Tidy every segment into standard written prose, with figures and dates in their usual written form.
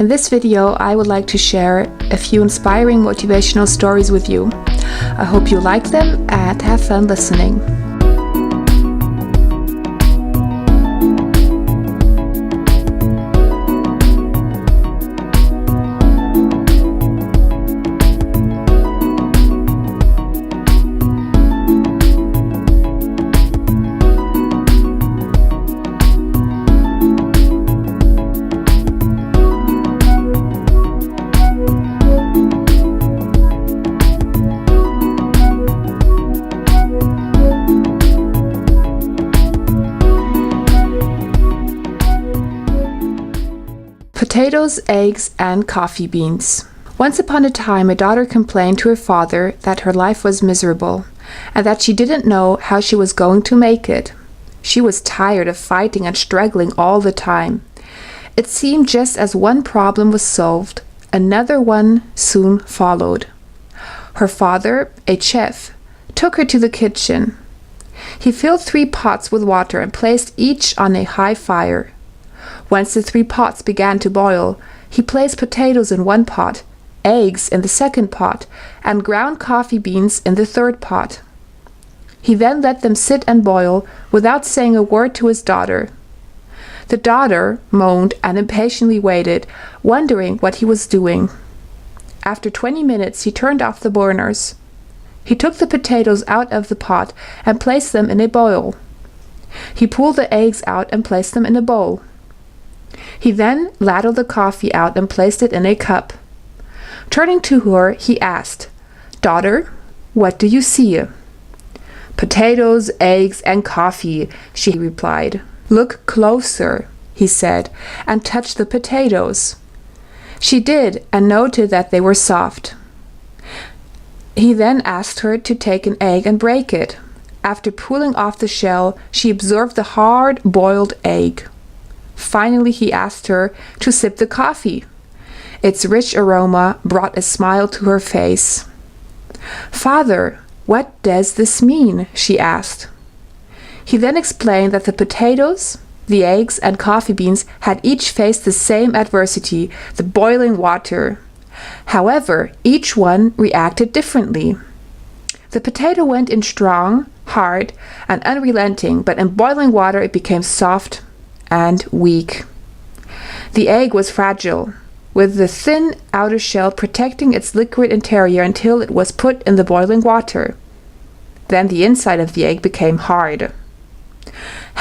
In this video, I would like to share a few inspiring motivational stories with you. I hope you like them and have fun listening. Potatoes, eggs, and coffee beans. Once upon a time, a daughter complained to her father that her life was miserable and that she didn't know how she was going to make it. She was tired of fighting and struggling all the time. It seemed just as one problem was solved, another one soon followed. Her father, a chef, took her to the kitchen. He filled 3 pots with water and placed each on a high fire. Once the 3 pots began to boil, he placed potatoes in one pot, eggs in the second pot, and ground coffee beans in the third pot. He then let them sit and boil without saying a word to his daughter. The daughter moaned and impatiently waited, wondering what he was doing. After 20 minutes, he turned off the burners. He took the potatoes out of the pot and placed them in a bowl. He pulled the eggs out and placed them in a bowl. He then ladled the coffee out and placed it in a cup. Turning to her, he asked, "Daughter, what do you see?" "Potatoes, eggs, and coffee," she replied. "Look closer," he said, and touched the potatoes. She did, and noted that they were soft. He then asked her to take an egg and break it. After pulling off the shell, she observed the hard, boiled egg. Finally, he asked her to sip the coffee. Its rich aroma brought a smile to her face. "Father, what does this mean?" she asked. He then explained that the potatoes, the eggs, and coffee beans had each faced the same adversity, the boiling water. However, each one reacted differently. The potato went in strong, hard, and unrelenting, but in boiling water it became soft and weak. The egg was fragile, with the thin outer shell protecting its liquid interior until it was put in the boiling water. Then the inside of the egg became hard.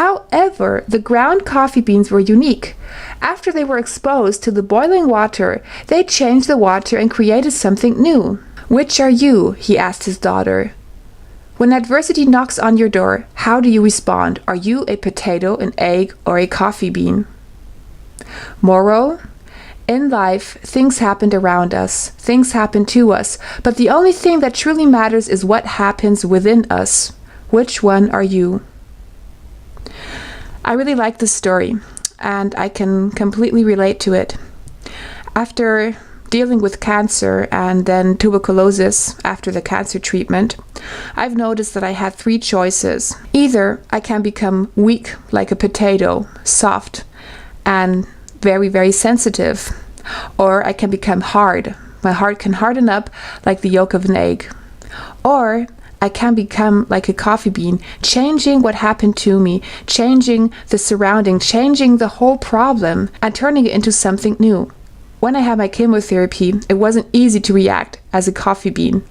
However, the ground coffee beans were unique. After they were exposed to the boiling water, they changed the water and created something new. "Which are you?" he asked his daughter. "When adversity knocks on your door, how do you respond? Are you a potato, an egg, or a coffee bean?" Moral: in life, things happened around us, things happen to us, but the only thing that truly matters is what happens within us. Which one are you? I really like this story, and I can completely relate to it. After dealing with cancer and then tuberculosis after the cancer treatment, I've noticed that I had 3 choices. Either I can become weak like a potato, soft and very, very sensitive, or I can become hard. My heart can harden up like the yolk of an egg. Or I can become like a coffee bean, changing what happened to me, changing the surrounding, changing the whole problem, and turning it into something new. When I had my chemotherapy, it wasn't easy to react as a coffee bean.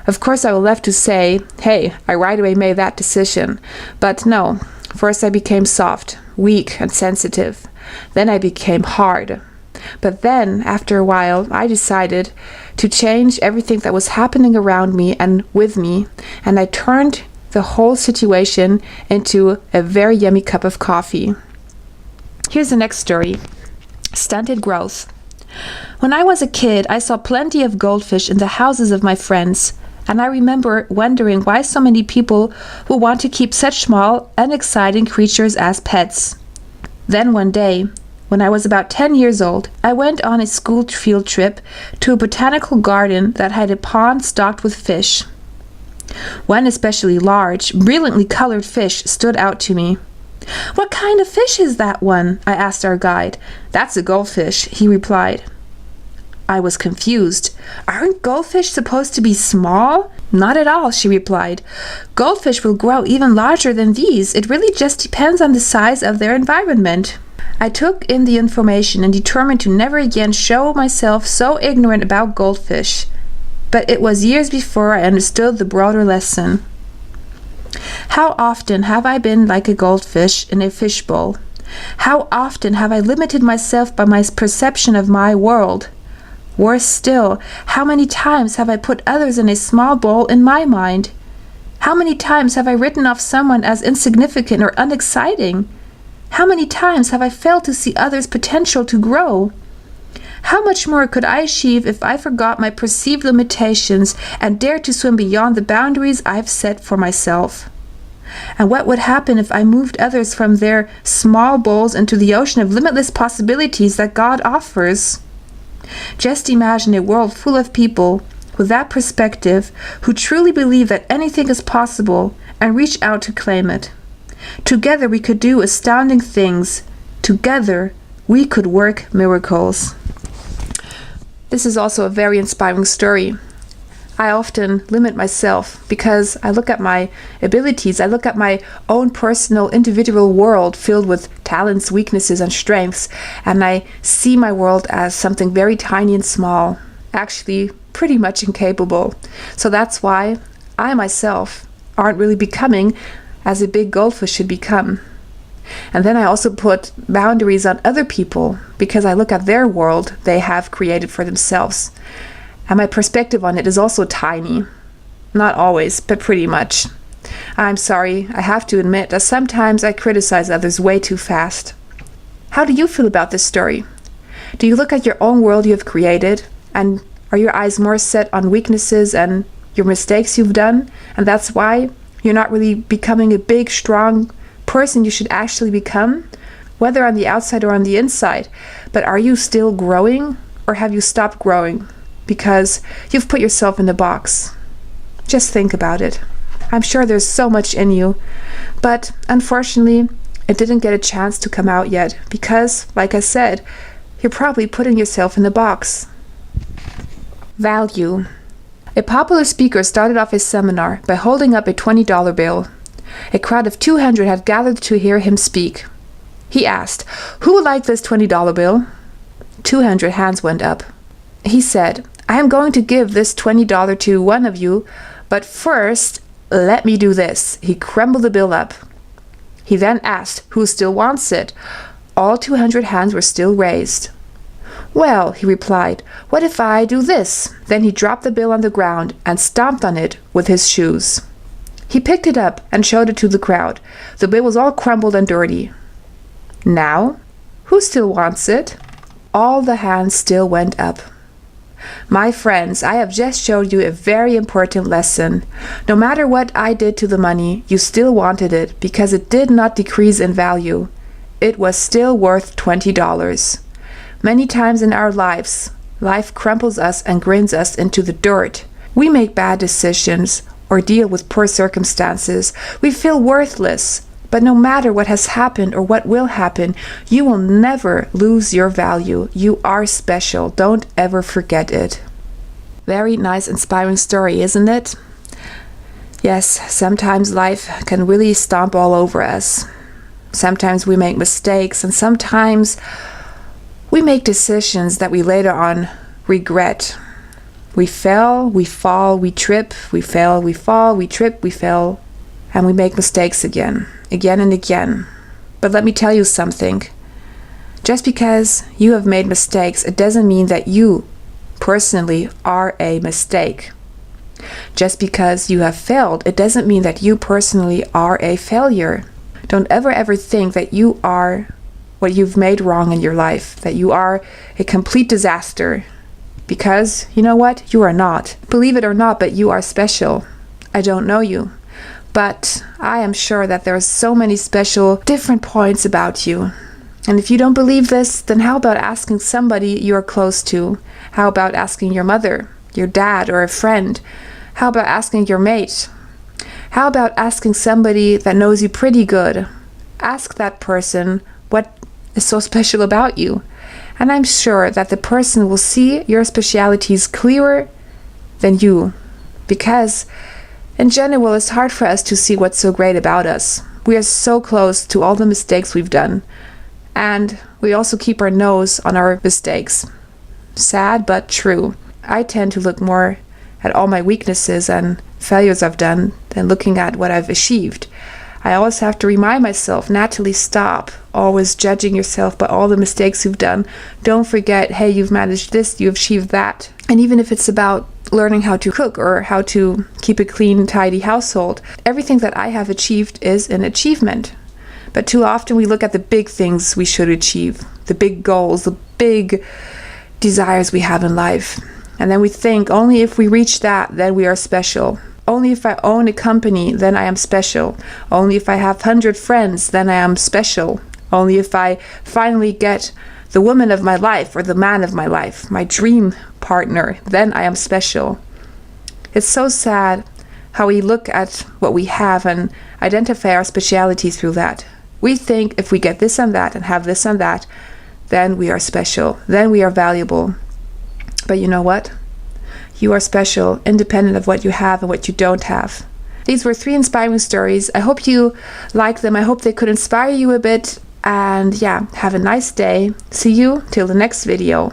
Of course, I would love to say, hey, I right away made that decision. But no, first I became soft, weak, and sensitive. Then I became hard. But then, after a while, I decided to change everything that was happening around me and with me, and I turned the whole situation into a very yummy cup of coffee. Here's the next story. Stuttered Growth. When I was a kid, I saw plenty of goldfish in the houses of my friends, and I remember wondering why so many people would want to keep such small, unexciting creatures as pets. Then one day, when I was about 10 years old, I went on a school field trip to a botanical garden that had a pond stocked with fish. One especially large, brilliantly colored fish stood out to me. "What kind of fish is that one?" I asked our guide. "That's a goldfish," he replied. I was confused. "Aren't goldfish supposed to be small?" "Not at all," she replied. "Goldfish will grow even larger than these. It really just depends on the size of their environment." I took in the information and determined to never again show myself so ignorant about goldfish. But it was years before I understood the broader lesson. How often have I been like a goldfish in a fishbowl? How often have I limited myself by my perception of my world? Worse still, how many times have I put others in a small bowl in my mind? How many times have I written off someone as insignificant or unexciting? How many times have I failed to see others' potential to grow? How much more could I achieve if I forgot my perceived limitations and dared to swim beyond the boundaries I've set for myself? And what would happen if I moved others from their small bowls into the ocean of limitless possibilities that God offers? Just imagine a world full of people with that perspective who truly believe that anything is possible and reach out to claim it. Together we could do astounding things. Together we could work miracles. This is also a very inspiring story. I often limit myself because I look at my abilities, I look at my own personal individual world filled with talents, weaknesses, and strengths, and I see my world as something very tiny and small, actually pretty much incapable. So that's why I myself aren't really becoming as a big goldfish should become. And then I also put boundaries on other people because I look at their world they have created for themselves. And my perspective on it is also tiny. Not always, but pretty much. I'm sorry, I have to admit that sometimes I criticize others way too fast. How do you feel about this story? Do you look at your own world you have created, and are your eyes more set on weaknesses and your mistakes you've done, and that's why you're not really becoming a big, strong person you should actually become, whether on the outside or on the inside? But are you still growing, or have you stopped growing because you've put yourself in the box? Just think about it. I'm sure there's so much in you, but unfortunately it didn't get a chance to come out yet because, like I said, you're probably putting yourself in the box. Value. A popular speaker started off his seminar by holding up a $20 bill. A crowd of 200 had gathered to hear him speak. He asked, "Who would like this $20 bill?" 200 hands went up. He said, "I am going to give this $20 to one of you, but first, let me do this." He crumbled the bill up. He then asked, "Who still wants it?" All 200 hands were still raised. "Well," he replied, "what if I do this?" Then he dropped the bill on the ground and stomped on it with his shoes. He picked it up and showed it to the crowd. The bill was all crumbled and dirty. "Now, who still wants it?" All the hands still went up. My friends, I have just showed you a very important lesson. No matter what I did to the money, you still wanted it because it did not decrease in value. It was still worth $20. Many times in our lives, life crumples us and grinds us into the dirt. We make bad decisions or deal with poor circumstances. We feel worthless. But no matter what has happened or what will happen, you will never lose your value. You are special. Don't ever forget it. Very nice, inspiring story, isn't it? Yes, sometimes life can really stomp all over us. Sometimes we make mistakes, and sometimes we make decisions that we later on regret. We fail, we fall, we trip, we fail, we fall, we trip, we fail, and we make mistakes again and again. But let me tell you something. Just because you have made mistakes, it doesn't mean that you personally are a mistake. Just because you have failed, it doesn't mean that you personally are a failure. Don't ever think that you are what you've made wrong in your life, that you are a complete disaster. Because, you know what? You are not. Believe it or not, but you are special. I don't know you, but I am sure that there are so many special different points about you. And if you don't believe this, then how about asking somebody you're close to? How about asking your mother, your dad, or a friend? How about asking your mate? How about asking somebody that knows you pretty good? Ask that person what is so special about you. And I'm sure that the person will see your specialities clearer than you. Because in general, it's hard for us to see what's so great about us. We are so close to all the mistakes we've done. And we also keep our nose on our mistakes. Sad but true. I tend to look more at all my weaknesses and failures I've done than looking at what I've achieved. I always have to remind myself, Natalie, stop always judging yourself by all the mistakes you've done. Don't forget, hey, you've managed this, you've achieved that. And even if it's about learning how to cook or how to keep a clean, tidy household, everything that I have achieved is an achievement. But too often we look at the big things we should achieve, the big goals, the big desires we have in life. And then we think, only if we reach that, then we are special. Only if I own a company, then I am special. Only if I have 100 friends, then I am special. Only if I finally get the woman of my life or the man of my life, my dream partner, then I am special. It's so sad how we look at what we have and identify our speciality through that. We think if we get this and that and have this and that, then we are special, then we are valuable. But you know what? You are special, independent of what you have and what you don't have. These were 3 inspiring stories. I hope you like them. I hope they could inspire you a bit. And yeah, have a nice day. See you till the next video.